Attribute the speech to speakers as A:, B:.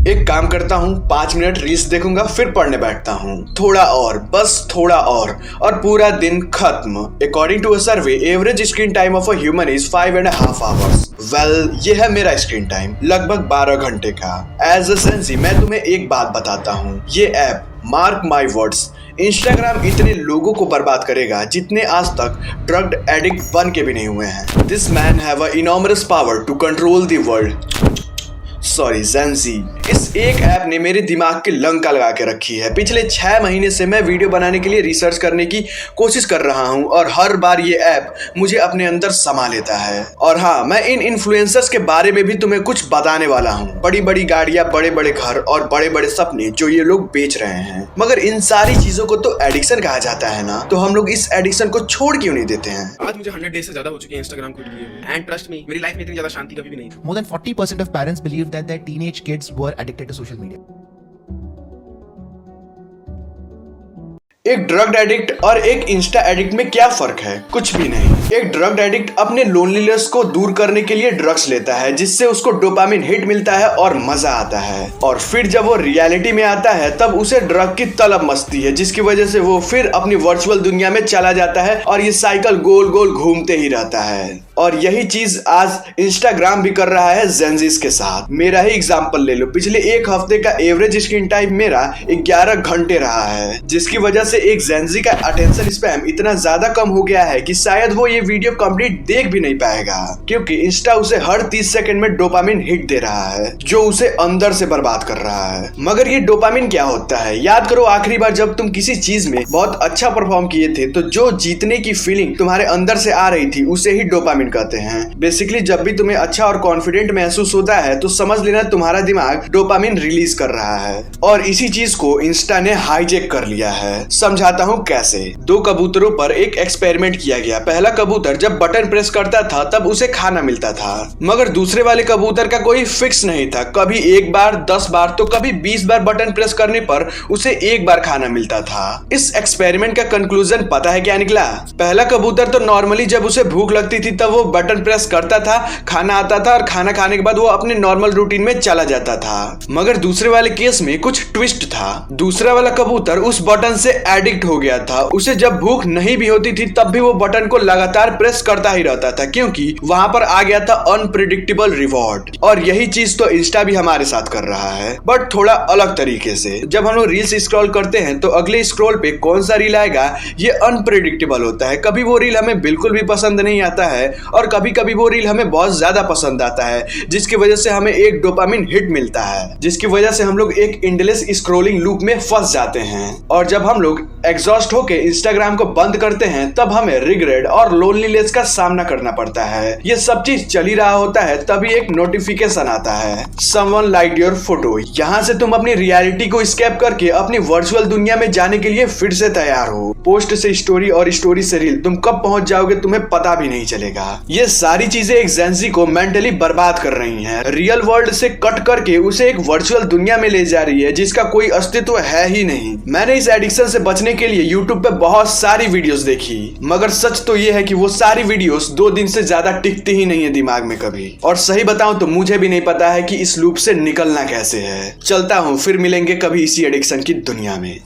A: एक काम करता हूँ, 5 मिनट रील्स देखूंगा, फिर पढ़ने बैठता हूँ। थोड़ा और, बस थोड़ा और पूरा दिन खत्म। According to a survey, average screen time of a human is 5.5 hours. Well, ये है मेरा स्क्रीन टाइम, लगभग 12 घंटे का। एज अ सेंसी मैं तुम्हें एक बात बताता हूँ, ये app, mark my words, Instagram इतने लोगों को बर्बाद करेगा जितने आज तक ड्रग एडिक्ट बन के भी नहीं हुए हैं। This man have a enormous power to control the world. Sorry, Gen Z. इस एक ऐप ने मेरे दिमाग की लंका लगा के रखी है। पिछले 6 महीने से मैं वीडियो बनाने के लिए रिसर्च करने की कोशिश कर रहा हूँ और हर बार ये ऐप मुझे अपने अंदर समा लेता है। और हाँ, मैं इन इन्फ्लुएंसर्स के बारे में भी तुम्हें कुछ बताने वाला हूँ। बड़ी बड़ी गाड़ियाँ, बड़े बड़े घर और बड़े बड़े सपने जो ये लोग बेच रहे हैं। मगर इन सारी चीजों को तो एडिक्शन कहा जाता है ना, तो हम लोग इस एडिक्शन को छोड़ क्यों नहीं देते हैं?
B: आज मुझे 100 डेज से ज्यादा हो चुके हैं इंस्टाग्राम को लिए, एंड ट्रस्ट मी, मेरी लाइफ में इतनी ज्यादा शांति कभी भी नहीं।
C: More than 40% of parents believe that their teenage kids were addicted to social media.
A: एक ड्रग एडिक्ट और एक इंस्टा एडिक्ट में क्या फर्क है? कुछ भी नहीं। एक ड्रग एडिक्ट अपने लोनलीनेस को दूर करने के लिए ड्रग्स लेता है, जिससे उसको डोपामिन हिट मिलता है और मजा आता है। और फिर जब वो रियलिटी में आता है तब उसे ड्रग की तलब मचती है, जिसकी वजह से वो फिर अपनी वर्चुअल दुनिया में चला जाता है और ये साइकिल गोल गोल घूमते ही रहता है। और यही चीज आज इंस्टाग्राम भी कर रहा है जेनजीज के साथ। मेरा ही एग्जांपल ले लो, पिछले एक हफ्ते का एवरेज स्क्रीन टाइम मेरा 11 घंटे रहा है, जिसकी वजह से एक जेनजी का अटेंशन स्पैम इतना ज्यादा कम हो गया है कि शायद वो ये वीडियो कंप्लीट देख भी नहीं पाएगा, क्योंकि इंस्टा उसे हर 30 सेकंड में डोपामिन हिट दे रहा है, जो उसे अंदर से बर्बाद कर रहा है। मगर ये डोपामिन क्या होता है? याद करो आखिरी बार जब तुम किसी चीज में बहुत अच्छा परफॉर्म किए थे, तो जो जीतने की फीलिंग तुम्हारे अंदर से आ रही थी उसे ही डोपामिन कहते हैं। बेसिकली जब भी तुम्हें अच्छा और कॉन्फिडेंट महसूस होता है तो समझ लेना तुम्हारा दिमाग डोपामिन रिलीज कर रहा है। और इसी चीज को इंस्टा ने हाईजैक कर लिया है। समझाता हूँ कैसे। 2 कबूतरों पर एक एक्सपेरिमेंट किया गया। पहला कबूतर जब बटन प्रेस करता था तब उसे खाना मिलता था, मगर दूसरे वाले कबूतर का कोई फिक्स नहीं था। कभी 1 बार, 10 बार तो कभी 20 बार बटन प्रेस करने पर उसे 1 बार खाना मिलता था। इस एक्सपेरिमेंट का कंक्लूजन पता है क्या निकला? पहला कबूतर तो नॉर्मली जब उसे भूख लगती थी तब वो बटन प्रेस करता था, खाना आता था और खाना खाने के बाद वो अपने नॉर्मल रूटीन में चला जाता था। मगर दूसरे वाले केस में कुछ ट्विस्ट था। दूसरा वाला कबूतर उस बटन से एडिक्ट हो गया था। उसे जब भूख नहीं भी होती थी तब भी वो बटन को लगातार प्रेस करता ही रहता था, क्योंकि वहां पर आ गया था अनप्रिडिक्टेबल रिवॉर्ड। और यही चीज तो इंस्टा भी हमारे साथ कर रहा है, बट थोड़ा अलग तरीके से। जब हम लोग रील्स स्क्रॉल करते हैं तो अगले स्क्रॉल पे कौन सा रील आएगा ये अनप्रिडिक्टेबल होता है। कभी वो रील हमें बिल्कुल भी पसंद नहीं आता है और कभी कभी वो रील हमें बहुत ज्यादा पसंद आता है, जिसकी वजह से हमें एक डोपामिन हिट मिलता है, जिसकी वजह से हम लोग एक एंडलेस स्क्रॉलिंग लूप में फंस जाते हैं। और जब हम लोग एग्जॉस्ट होके इंस्टाग्राम को बंद करते हैं तब हमें रिग्रेट और लोनलीनेस का सामना करना पड़ता है। ये सब चीज चल ही रहा होता है तभी एक नोटिफिकेशन आता है, समवन लाइक्ड योर फोटो। यहाँ से तुम अपनी रियलिटी को स्केप करके अपनी वर्चुअल दुनिया में जाने के लिए फिर से तैयार हो। पोस्ट से स्टोरी और स्टोरी से रील, तुम कब पहुंच जाओगे तुम्हें पता भी नहीं चलेगा। ये सारी चीजें एक जेनजी को मेंटली बर्बाद कर रही हैं। रियल वर्ल्ड से कट करके उसे एक वर्चुअल दुनिया में ले जा रही है जिसका कोई अस्तित्व है ही नहीं। मैंने इस एडिक्शन से बचने के लिए यूट्यूब पे बहुत सारी वीडियोस देखी, मगर सच तो ये है कि वो सारी वीडियोस 2 दिन से ज्यादा टिकती ही नहीं है दिमाग में कभी। और सही बताऊं तो मुझे भी नहीं पता है कि इस लूप से निकलना कैसे है। चलता हूँ, फिर मिलेंगे कभी इसी एडिक्शन की दुनिया में।